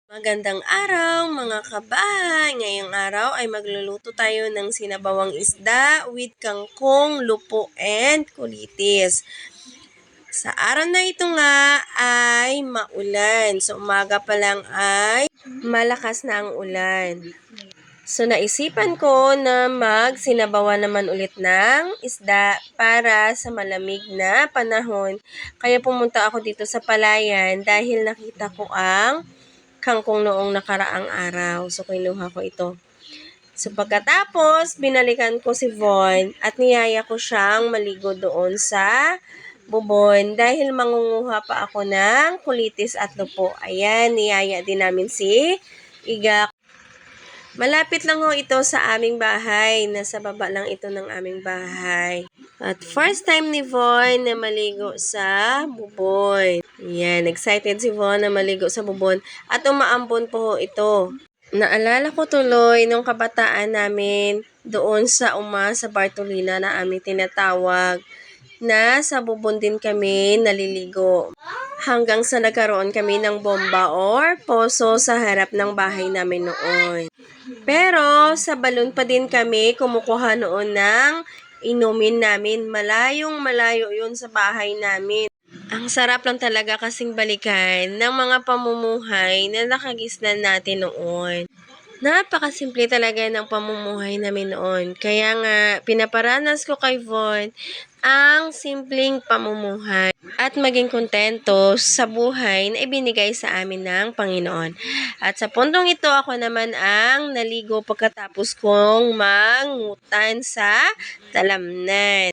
Magandang araw mga kabahay! Ngayong araw ay magluluto tayo ng sinabawang isda with kangkong, lupo, and kulitis. Sa araw na ito nga ay maulan. Sa umaga pa lang ay malakas na ang ulan. So naisipan ko na magsinabawan naman ulit ng isda para sa malamig na panahon. Kaya pumunta ako dito sa palayan dahil nakita ko ang kangkong noong nakaraang araw. So kinuha ko ito. So pagkatapos, binalikan ko si Von at niyaya ko siyang maligo doon sa bubon dahil mangunguha pa ako ng kulitis at lupo. Ayan, niyaya din namin si Iga. Malapit lang ho ito sa aming bahay. Nasa baba lang ito ng aming bahay. At first time ni Von na maligo sa bubon. Yan, excited si Von na maligo sa bubon. At umaambon po ho ito. Naalala ko tuloy nung kabataan namin doon sa sa Bartolina na aming tinatawag na sa bubon din kami naliligo. Hanggang sa nagkaroon kami ng bomba or poso sa harap ng bahay namin noon. Pero sa balon pa din kami kumukuha noon ng inumin namin. Malayong malayo yun sa bahay namin. Ang sarap lang talaga kasing balikan ng mga pamumuhay na nakagisnan natin noon. Napakasimple talaga ng pamumuhay namin noon. Kaya nga, pinaparanas ko kay Von ang simpleng pamumuhay at maging kontento sa buhay na ibinigay sa amin ng Panginoon. At sa puntong ito, ako naman ang naligo pagkatapos kong mangutan sa talamnan.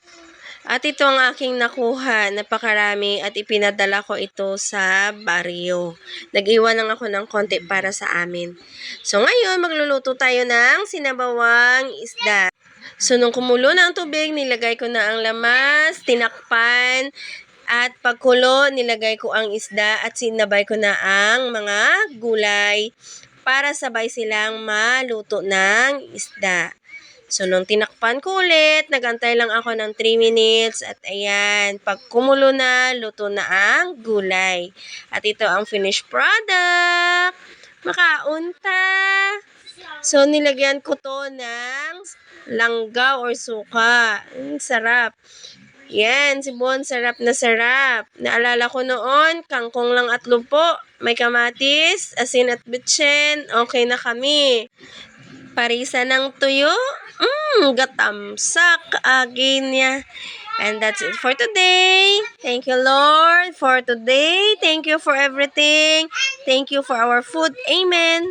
At ito ang aking nakuha, napakarami at ipinadala ko ito sa baryo. Nag-iwan lang ako ng konti para sa amin. So ngayon, magluluto tayo ng sinabawang isda. So nung kumulo na ang tubig, nilagay ko na ang lamas, tinakpan, at pagkulo, nilagay ko ang isda at sinabay ko na ang mga gulay para sabay silang maluto ng isda. So, nung tinakpan ko ulit, nagantay lang ako ng 3 minutes at ayan, pag kumulo na, luto na ang gulay. At ito ang finished product. Makaunta. So, nilagyan ko to ng langga or suka. Sarap. Yan, si Bon, sarap na sarap. Naalala ko noon, kangkong lang at lupo. May kamatis, asin at bitchen. Okay na kami. Parisa ng tuyo. Gatamsak again niya. And that's it for today. Thank you, Lord, for today. Thank you for everything. Thank you for our food. Amen.